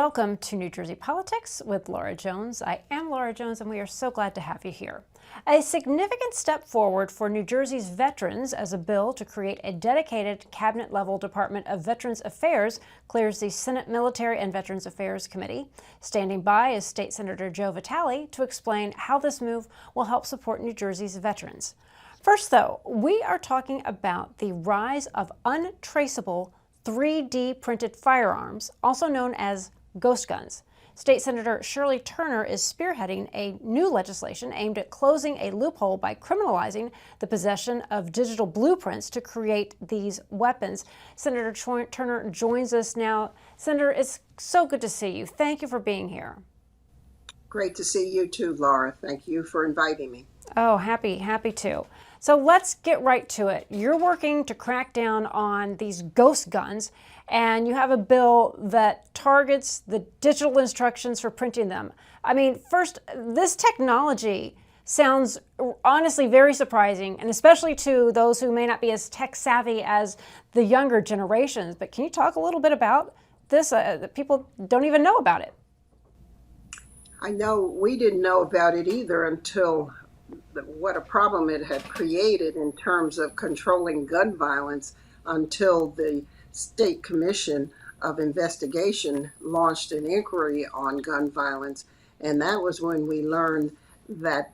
Welcome to New Jersey Politics with Laura Jones. I am Laura Jones, and we are so glad to have you here. A significant step forward for New Jersey's veterans as a bill to create a dedicated cabinet-level Department of Veterans Affairs clears the Senate Military and Veterans Affairs Committee. Standing by is State Senator Joe Vitale to explain how this move will help support New Jersey's veterans. First, though, we are talking about the rise of untraceable 3D printed firearms, also known as ghost guns. State Senator Shirley Turner is spearheading a new legislation aimed at closing a loophole by criminalizing the possession of digital blueprints to create these weapons. Senator Turner joins us now. Senator, it's so good to see you. Thank you for being here. Great to see you too, Laura. Thank you for inviting me. Oh, happy to. So let's get right to it. You're working to crack down on these ghost guns, and you have a bill that targets the digital instructions for printing them. I mean, first, this technology sounds honestly very surprising, and especially to those who may not be as tech savvy as the younger generations. But can you talk a little bit about this? That people don't even know about it. I know we didn't know about it either until what a problem it had created in terms of controlling gun violence until the State Commission of Investigation launched an inquiry on gun violence. And that was when we learned that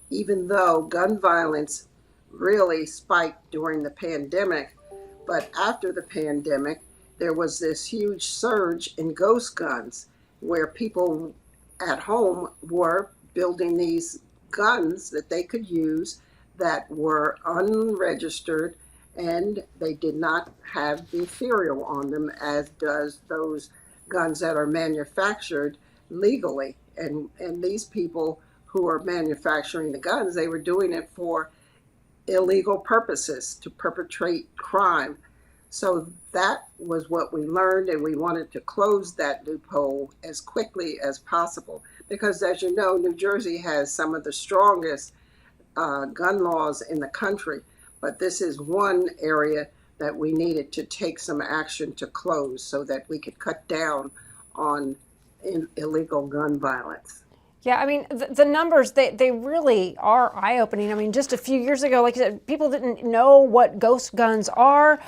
even though gun violence really spiked during the pandemic, but after the pandemic, there was this huge surge in ghost guns where people at home were building these guns that they could use that were unregistered, and they did not have the serial on them as does those guns that are manufactured legally. And these people who are manufacturing the guns, they were doing it for illegal purposes to perpetrate crime. So that was what we learned, and we wanted to close that loophole as quickly as possible. Because as you know, New Jersey has some of the strongest gun laws in the country, but this is one area that we needed to take some action to close so that we could cut down on illegal gun violence. Yeah, I mean, the numbers, they really are eye-opening. I mean, just a few years ago, like you said, people didn't know what ghost guns are.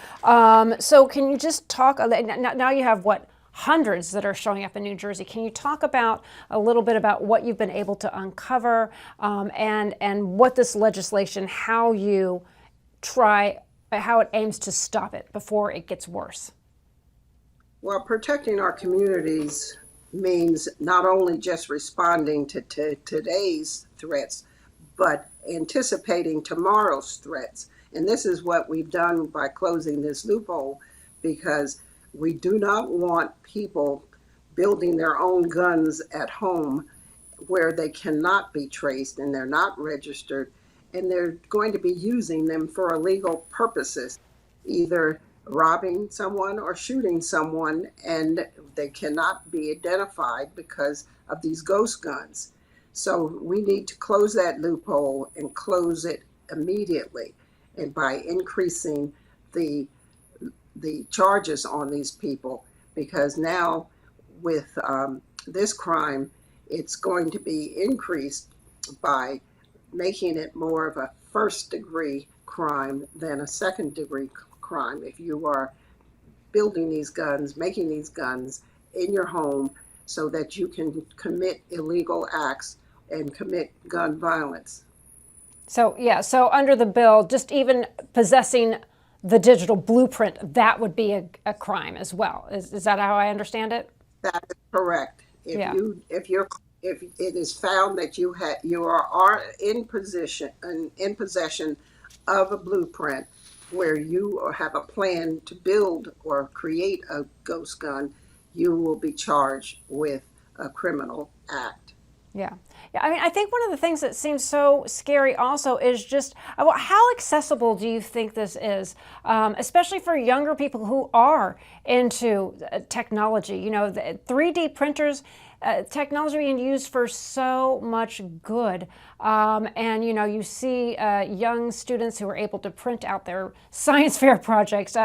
So can you just talk, now you have, what, hundreds that are showing up in New Jersey. Can you talk about a little bit about what you've been able to uncover and what this legislation, how it aims to stop it before it gets worse? Well, protecting our communities means not only just responding to today's threats, but anticipating tomorrow's threats. And this is what we've done by closing this loophole, because we do not want people building their own guns at home where they cannot be traced and they're not registered, and they're going to be using them for illegal purposes, either robbing someone or shooting someone, and they cannot be identified because of these ghost guns. So we need to close that loophole and close it immediately, and by increasing the charges on these people, because now with this crime, it's going to be increased by making it more of a first-degree crime than a second-degree crime. If you are building these guns, making these guns in your home so that you can commit illegal acts and commit gun violence. So, yeah, so under the bill, just even possessing the digital blueprint, that would be a crime as well. Is that how I understand it? That is correct. If it is found that you are in possession of a blueprint where you have a plan to build or create a ghost gun, you will be charged with a criminal act. Yeah. I mean, I think one of the things that seems so scary also is just how accessible do you think this is, especially for younger people who are into technology? You know, the 3D printers, technology being used for so much good. And, you know, you see young students who are able to print out their science fair projects.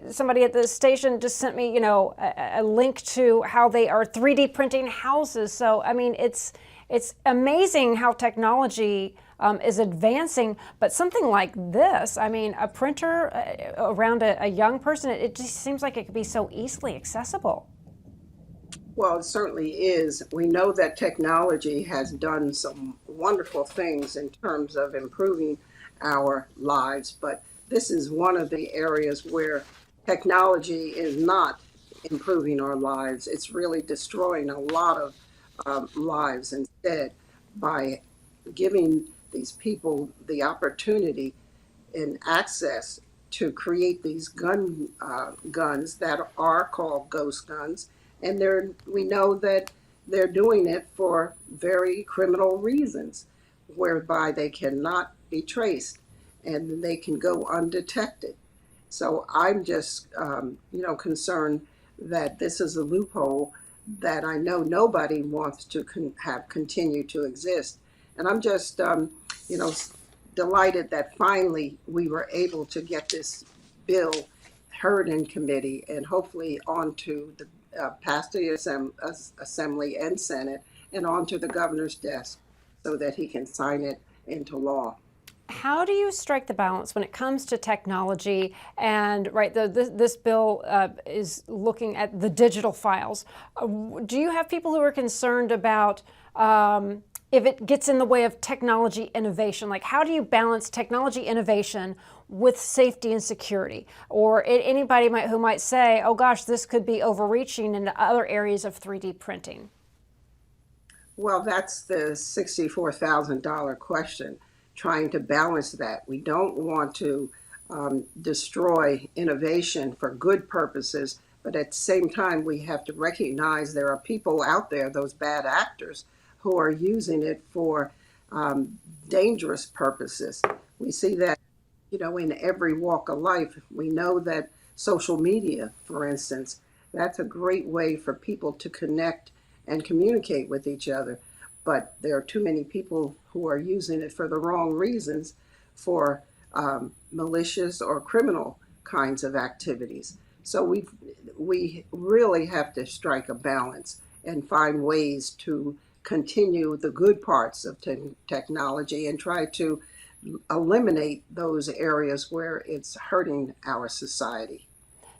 somebody at the station just sent me, a link to how they are 3D printing houses. So I mean, it's amazing how technology is advancing, but something like this, I mean, a printer around a young person, it just seems like it could be so easily accessible. Well, it certainly is. We know that technology has done some wonderful things in terms of improving our lives, but this is one of the areas where technology is not improving our lives. It's really destroying a lot of lives instead by giving these people the opportunity and access to create these guns that are called ghost guns, and we know that they're doing it for very criminal reasons, whereby they cannot be traced and they can go undetected. So I'm just concerned that this is a loophole that I know nobody wants to have continue to exist, and I'm just you know delighted that finally we were able to get this bill heard in committee and hopefully onto the past the Assembly and Senate and onto the governor's desk so that he can sign it into law. How do you strike the balance when it comes to technology and, right, this bill is looking at the digital files. Do you have people who are concerned about if it gets in the way of technology innovation? Like, how do you balance technology innovation with safety and security? Or anybody who might say, oh gosh, this could be overreaching in other areas of 3D printing? Well, that's the $64,000 question, trying to balance that. We don't want to destroy innovation for good purposes, but at the same time, we have to recognize there are people out there, those bad actors, who are using it for dangerous purposes. We see that, in every walk of life. We know that social media, for instance, that's a great way for people to connect and communicate with each other. But there are too many people who are using it for the wrong reasons, for malicious or criminal kinds of activities. So we really have to strike a balance and find ways to continue the good parts of technology and try to eliminate those areas where it's hurting our society.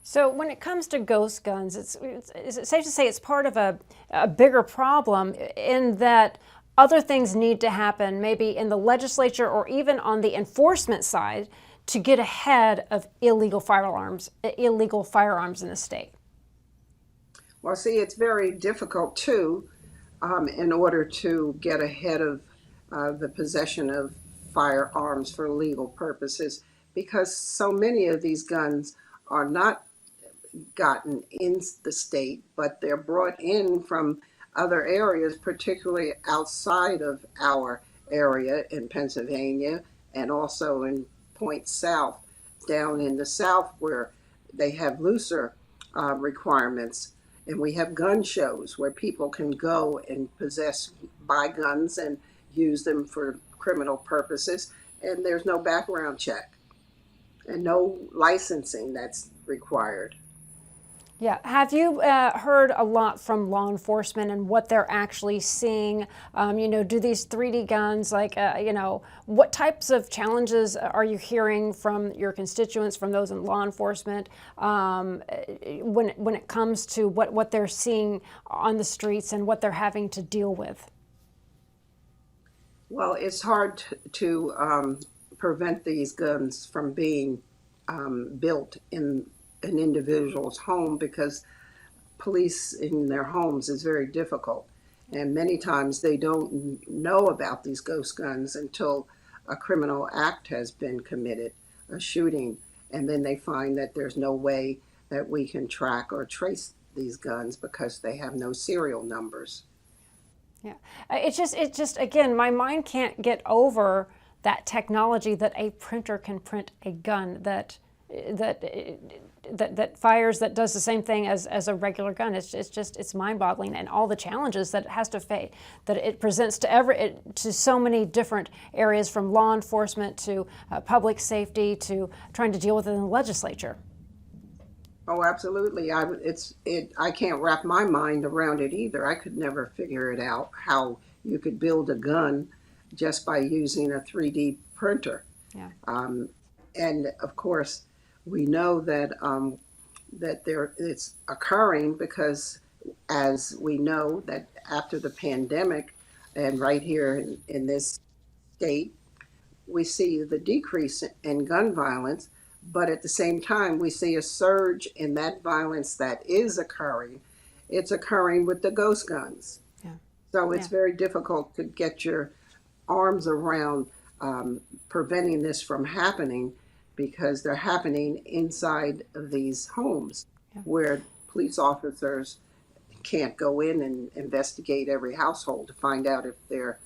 So when it comes to ghost guns, is it safe to say it's part of a bigger problem in that other things need to happen, maybe in the legislature or even on the enforcement side, to get ahead of illegal firearms in the state? Well, see, it's very difficult too, in order to get ahead of the possession of firearms for legal purposes, because so many of these guns are not gotten in the state, but they're brought in from other areas, particularly outside of our area in Pennsylvania and also in Point South, down in the South, where they have looser requirements. And we have gun shows where people can go and buy guns and use them for criminal purposes, and there's no background check and no licensing that's required. Yeah. Have you heard a lot from law enforcement and what they're actually seeing? Do these 3D guns, what types of challenges are you hearing from your constituents, from those in law enforcement, when it comes to what they're seeing on the streets and what they're having to deal with? Well, it's hard to prevent these guns from being built in an individual's home, because police in their homes is very difficult. And many times they don't know about these ghost guns until a criminal act has been committed, a shooting, and then they find that there's no way that we can track or trace these guns because they have no serial numbers. Yeah, it's just again, my mind can't get over that technology that a printer can print a gun that fires, that does the same thing as a regular gun. It's mind-boggling, and all the challenges that it has to face, that it presents to so many different areas, from law enforcement to public safety to trying to deal with it in the legislature. Oh, absolutely. I can't wrap my mind around it either. I could never figure it out how you could build a gun just by using a 3D printer. Yeah. Um, and of course, we know that it's occurring because, as we know, that after the pandemic, and right here in this state, we see the decrease in gun violence, but at the same time, we see a surge in that violence that is occurring. It's occurring with the ghost guns. Yeah. So it's Yeah. very difficult to get your arms around preventing this from happening because they're happening inside of these homes Yeah. where police officers can't go in and investigate every household to find out if they're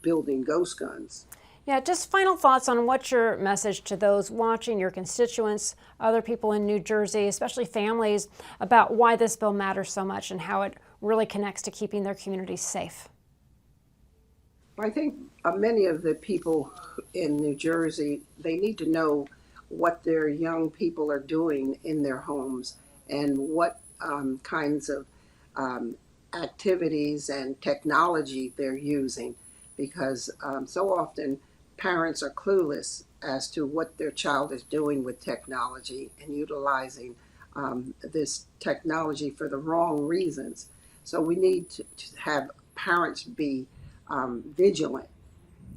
building ghost guns. Yeah, just final thoughts on what's your message to those watching, your constituents, other people in New Jersey, especially families, about why this bill matters so much and how it really connects to keeping their communities safe. I think many of the people in New Jersey, they need to know what their young people are doing in their homes and what kinds of um, activities and technology they're using, because so often parents are clueless as to what their child is doing with technology and utilizing this technology for the wrong reasons. So we need to have parents be vigilant.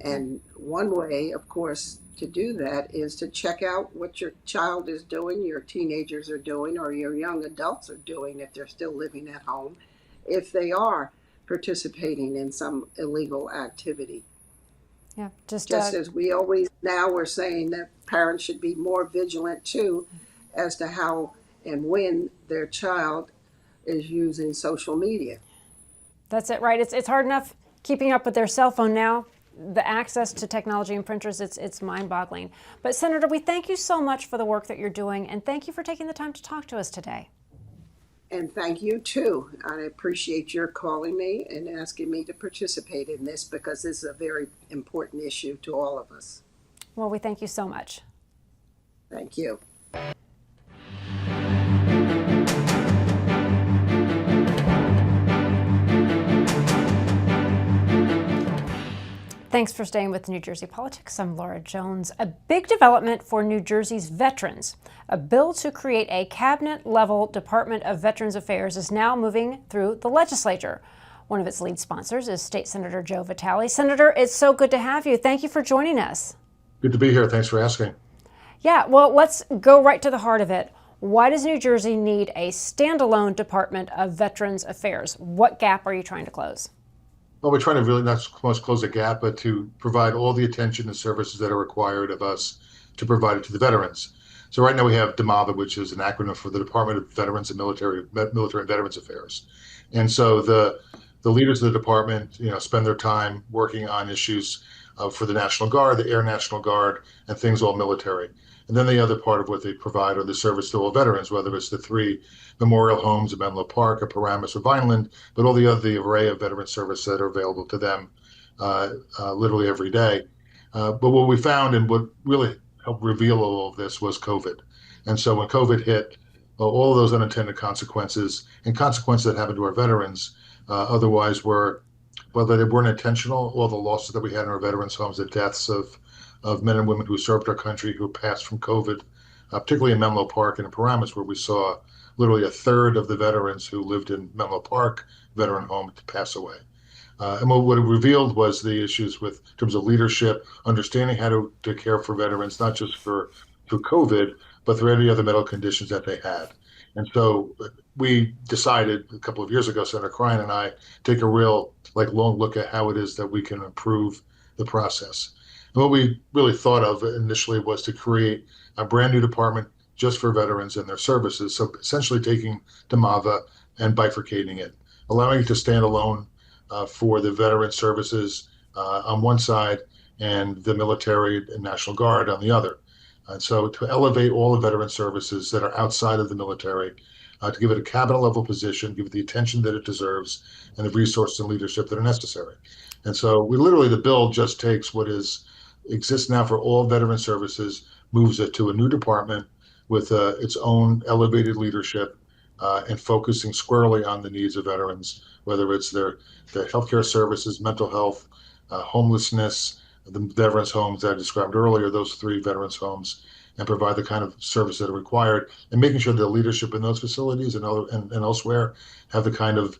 And one way, of course, to do that is to check out what your child is doing, your teenagers are doing, or your young adults are doing if they're still living at home, if they are participating in some illegal activity. Yeah, Just as we always now we're saying that parents should be more vigilant too as to how and when their child is using social media. that's it, right? It's hard enough keeping up with their cell phone now. The access to technology and printers, it's mind-boggling. But Senator, we thank you so much for the work that you're doing, and thank you for taking the time to talk to us today. And thank you too. I appreciate your calling me and asking me to participate in this because this is a very important issue to all of us. Well, we thank you so much. Thank you. Thanks for staying with New Jersey Politics. I'm Laura Jones. A big development for New Jersey's veterans. A bill to create a cabinet-level Department of Veterans Affairs is now moving through the legislature. One of its lead sponsors is State Senator Joe Vitale. Senator, it's so good to have you. Thank you for joining us. Good to be here. Thanks for asking. Yeah, well, let's go right to the heart of it. Why does New Jersey need a standalone Department of Veterans Affairs? What gap are you trying to close? Well, we're trying to really not so close a gap, but to provide all the attention and services that are required of us to provide it to the veterans. So right now we have DMAVA, which is an acronym for the Department of Veterans and Military and Veterans Affairs. And so the leaders of the department, spend their time working on issues for the National Guard, the Air National Guard, and things all military. And then the other part of what they provide are the service to all veterans, whether it's the 3 memorial homes in Menlo Park, or Paramus, or Vineland, but all the array of veteran service that are available to them literally every day. But what we found and what really helped reveal all of this was COVID. And so when COVID hit, all of those unintended consequences and consequences that happened to our veterans otherwise were, whether they weren't intentional, all the losses that we had in our veterans' homes, the deaths of men and women who served our country, who passed from COVID, particularly in Menlo Park and in Paramus, where we saw literally a third of the veterans who lived in Menlo Park veteran home to pass away. And what it revealed was the issues in terms of leadership, understanding how to care for veterans, not just through COVID, but through any other medical conditions that they had. And so we decided a couple of years ago, Senator Crine and I, take a real long look at how it is that we can improve the process. And what we really thought of initially was to create a brand new department just for veterans and their services. So essentially taking DMAVA and bifurcating it, allowing it to stand alone for the veteran services on one side and the military and National Guard on the other. And so to elevate all the veteran services that are outside of the military, to give it a cabinet level position, give it the attention that it deserves, and the resources and leadership that are necessary. And so the bill just takes what exists now for all veteran services, moves it to a new department with its own elevated leadership and focusing squarely on the needs of veterans, whether it's their healthcare services, mental health, homelessness, the veterans homes that I described earlier, those 3 veterans homes, and provide the kind of service that are required, and making sure the leadership in those facilities and elsewhere have the kind of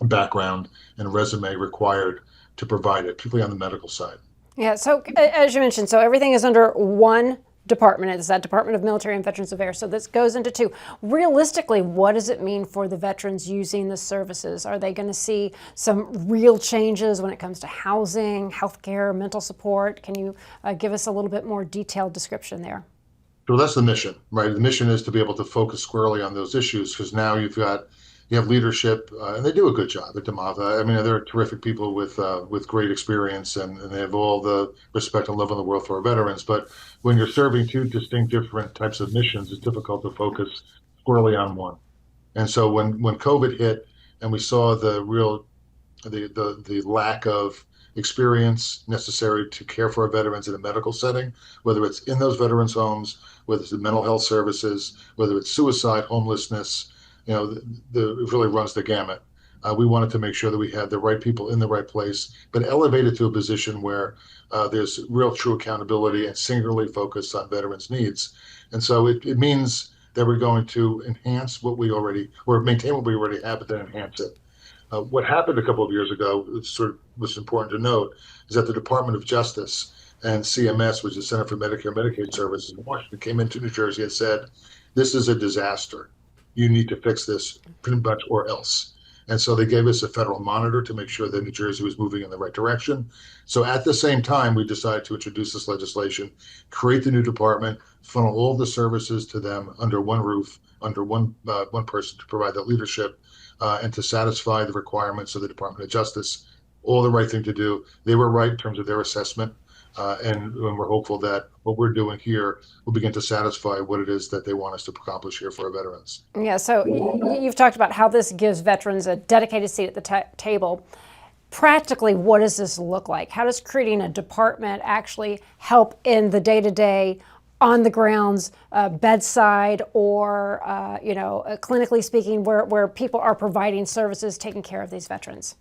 background and resume required to provide it, particularly on the medical side. Yeah, so as you mentioned, so everything is under one department. It's that Department of Military and Veterans Affairs. So this goes into 2. Realistically, what does it mean for the veterans using the services? Are they going to see some real changes when it comes to housing, healthcare, mental support? Can you give us a little bit more detailed description there? So that's the mission, right? The mission is to be able to focus squarely on those issues, because now you have leadership, and they do a good job at DeMava. I mean, they're terrific people with great experience, and they have all the respect and love in the world for our veterans. But when you're serving 2 distinct different types of missions, it's difficult to focus squarely on one. And so when COVID hit, and we saw the lack of experience necessary to care for our veterans in a medical setting, whether it's in those veterans homes, whether it's the mental health services, whether it's suicide, homelessness, it really runs the gamut. We wanted to make sure that we had the right people in the right place, but elevated to a position where there's real true accountability and singularly focused on veterans' needs. And so it means that we're going to enhance what we already, or maintain what we already have, but then enhance it. What happened a couple of years ago, was important to note, is that the Department of Justice and CMS, which is Center for Medicare and Medicaid Services in Washington, came into New Jersey and said, "This is a disaster. You need to fix this pretty much or else." And so they gave us a federal monitor to make sure that New Jersey was moving in the right direction. So at the same time, we decided to introduce this legislation, create the new department, funnel all the services to them under one roof, under one person to provide that leadership, and to satisfy the requirements of the Department of Justice. All the right thing to do. They were right in terms of their assessment. And we're hopeful that what we're doing here will begin to satisfy what it is that they want us to accomplish here for our veterans. Yeah, so you've talked about how this gives veterans a dedicated seat at the table. Practically, what does this look like? How does creating a department actually help in the day-to-day, on the grounds, bedside, or clinically speaking, where people are providing services, taking care of these veterans?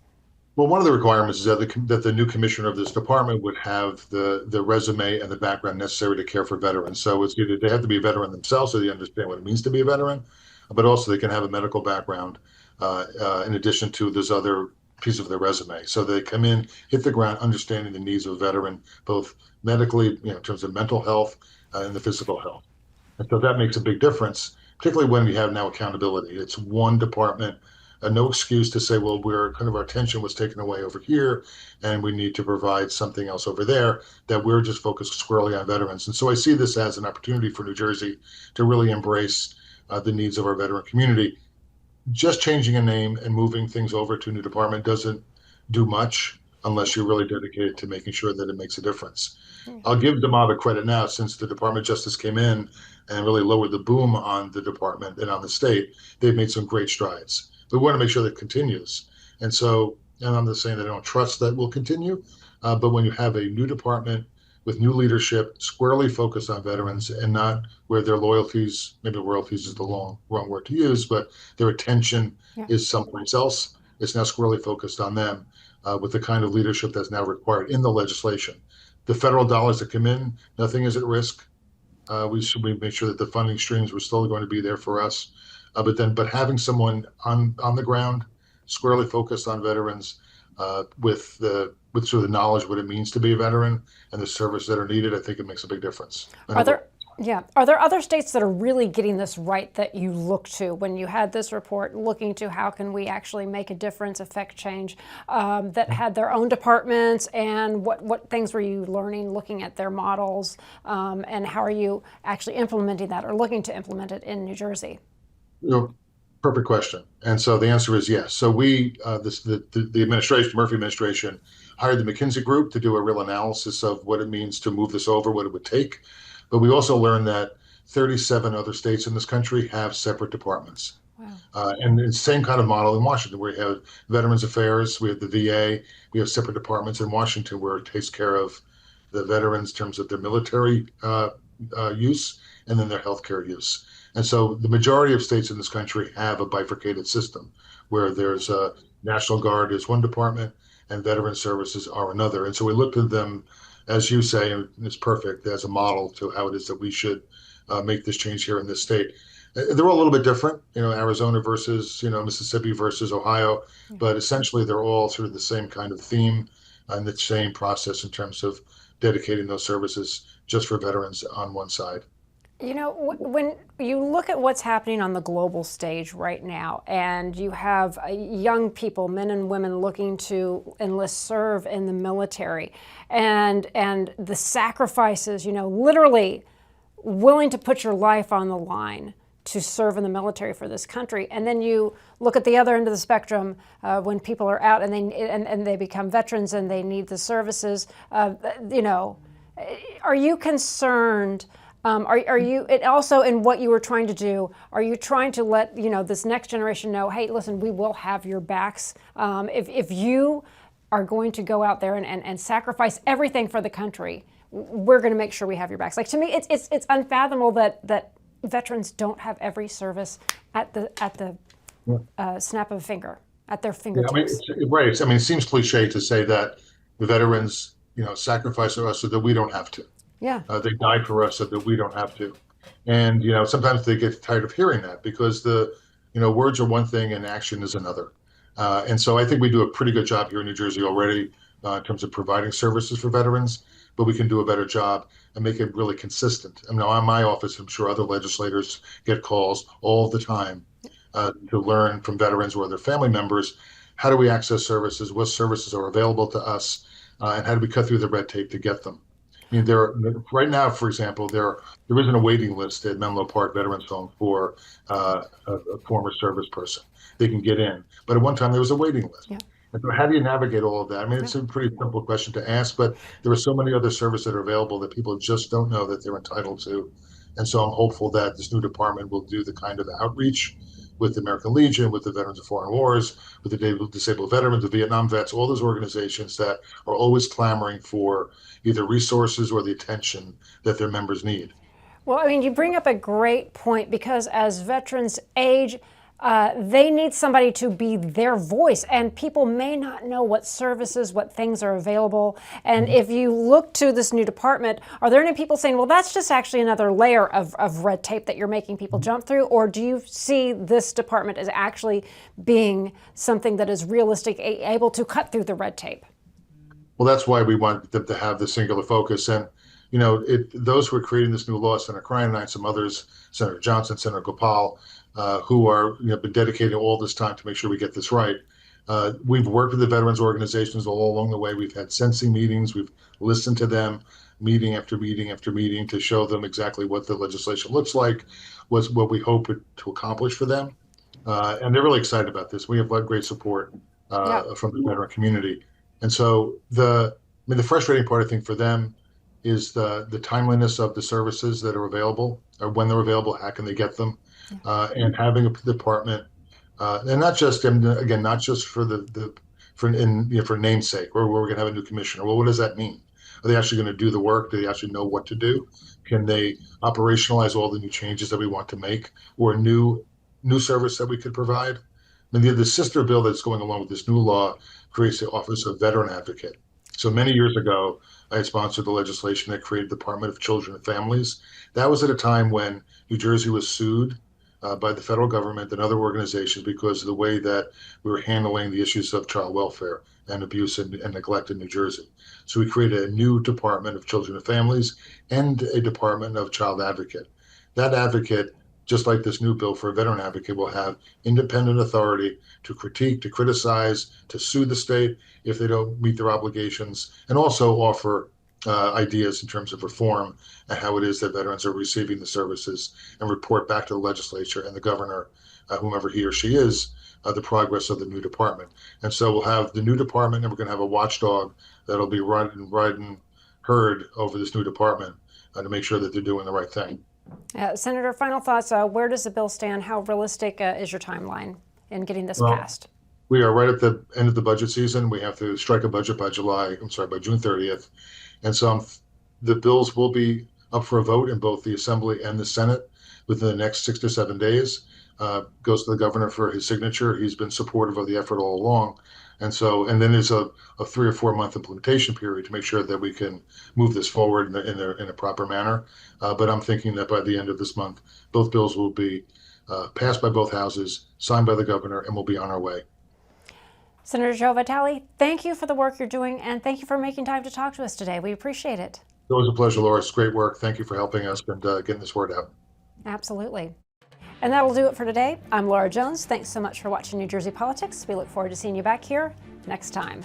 Well, one of the requirements is that the new commissioner of this department would have the resume and the background necessary to care for veterans. So it's either they have to be a veteran themselves, so they understand what it means to be a veteran, but also they can have a medical background in addition to this other piece of their resume. So they come in, hit the ground, understanding the needs of a veteran, both medically, in terms of mental health and the physical health. And so that makes a big difference, particularly when we have now accountability. It's one department. No excuse to say, well, our attention was taken away over here and we need to provide something else over there, that we're just focused squarely on veterans. And so I see this as an opportunity for New Jersey to really embrace the needs of our veteran community. Just changing a name and moving things over to a new department doesn't do much unless you're really dedicated to making sure that it makes a difference. I'll give DeMava credit now, since the Department of Justice came in and really lowered the boom on the department and on the state. They've made some great strides. We want to make sure that continues. And I'm not saying that I don't trust that will continue, but when you have a new department with new leadership, squarely focused on veterans, and not where their loyalties, maybe royalties is the wrong word to use, but their attention is someplace else. It's now squarely focused on them with the kind of leadership that's now required in the legislation. The federal dollars that come in, nothing is at risk. We make sure that the funding streams were still going to be there for us. But having someone on the ground, squarely focused on veterans, with sort of the knowledge what it means to be a veteran and the service that are needed, I think it makes a big difference. Are there other states that are really getting this right that you look to when you had this report, looking to how can we actually make a difference, affect change, that had their own departments, and what things were you learning, looking at their models, and how are you actually implementing that or looking to implement it in New Jersey? Perfect question. And so the answer is yes. So the administration, Murphy administration, hired the McKinsey group to do a real analysis of what it means to move this over, what it would take. But we also learned that 37 other states in this country have separate departments. Wow. And it's the same kind of model in Washington, where you have Veterans Affairs, we have the VA, we have separate departments in Washington where it takes care of the veterans in terms of their military use and then their healthcare use. And so the majority of states in this country have a bifurcated system where there's a National Guard is one department and Veteran Services are another. And so we looked at them, as you say, and it's perfect as a model to how it is that we should make this change here in this state. They're all a little bit different, Arizona versus, Mississippi versus Ohio, but essentially they're all sort of the same kind of theme and the same process in terms of dedicating those services just for veterans on one side. When you look at what's happening on the global stage right now, and you have young people, men and women, looking to enlist, serve in the military, and the sacrifices, literally willing to put your life on the line to serve in the military for this country, and then you look at the other end of the spectrum when people are out and they become veterans and they need the services. Are you concerned? Are you, it also in what you were trying to do, are you trying to let this next generation know, hey, listen, we will have your backs if you are going to go out there and sacrifice everything for the country? We're going to make sure we have your backs. Like, to me, it's unfathomable that veterans don't have every service at the snap of a finger, at their fingertips. Right. I mean, it seems cliche to say that the veterans, sacrifice for us so that we don't have to. Yeah. They died for us so that we don't have to. And, sometimes they get tired of hearing that because words are one thing and action is another. And so I think we do a pretty good job here in New Jersey already in terms of providing services for veterans, but we can do a better job and make it really consistent. I mean, now in my office, I'm sure other legislators get calls all the time to learn from veterans or their family members, how do we access services, what services are available to us, and how do we cut through the red tape to get them? I mean, right now, for example, there isn't a waiting list at Menlo Park Veterans Home for a former service person. They can get in, but at one time there was a waiting list. Yeah. And so how do you navigate all of that? I mean, it's a pretty simple question to ask, but there are so many other services that are available that people just don't know that they're entitled to. And so I'm hopeful that this new department will do the kind of outreach with the American Legion, with the Veterans of Foreign Wars, with the Disabled Veterans, the Vietnam Vets, all those organizations that are always clamoring for either resources or the attention that their members need. Well, I mean, you bring up a great point, because as veterans age, they need somebody to be their voice, and people may not know what services, what things are available. And if you look to this new department, are there any people saying, well, that's just actually another layer of red tape that you're making people jump through? Or do you see this department as actually being something that is realistic, able to cut through the red tape? Well, that's why we want them to have the singular focus. And, those who are creating this new law, Senator Crine and some others, Senator Johnson, Senator Gopal, who are been dedicating all this time to make sure we get this right. We've worked with the veterans organizations all along the way. We've had sensing meetings. We've listened to them meeting after meeting after meeting to show them exactly what the legislation looks like, was what we hope to accomplish for them. And they're really excited about this. We have great support from the veteran community. And so the frustrating part, I think, for them is the timeliness of the services that are available, or when they're available, how can they get them? And having a department, and not just for namesake, or we're going to have a new commissioner. Well, what does that mean? Are they actually going to do the work? Do they actually know what to do? Can they operationalize all the new changes that we want to make, or a new service that we could provide? And the sister bill that's going along with this new law creates the Office of Veteran Advocate. So many years ago, I had sponsored the legislation that created the Department of Children and Families. That was at a time when New Jersey was sued by the federal government and other organizations because of the way that we were handling the issues of child welfare and abuse and neglect in New Jersey. So we created a new Department of Children and Families and a Department of Child Advocate. That advocate, just like this new bill for a veteran advocate, will have independent authority to critique, to criticize, to sue the state if they don't meet their obligations, and also offer ideas in terms of reform and how it is that veterans are receiving the services, and report back to the legislature and the governor, whomever he or she is, the progress of the new department. And so we'll have the new department, and we're going to have a watchdog that'll be riding herd over this new department to make sure that they're doing the right thing. Senator, final thoughts. Where does the bill stand? How realistic is your timeline in getting this passed? We are right at the end of the budget season. We have to strike a budget by June 30th. And so the bills will be up for a vote in both the Assembly and the Senate within the next 6 to 7 days. Goes to the governor for his signature. He's been supportive of the effort all along. And then there's a 3 or 4 month implementation period to make sure that we can move this forward in a proper manner. But I'm thinking that by the end of this month, both bills will be passed by both houses, signed by the governor, and we'll be on our way. Senator Joe Vitale, thank you for the work you're doing, and thank you for making time to talk to us today. We appreciate it. It was a pleasure, Laura. It's great work. Thank you for helping us and getting this word out. Absolutely. And that'll do it for today. I'm Laura Jones. Thanks so much for watching New Jersey Politics. We look forward to seeing you back here next time.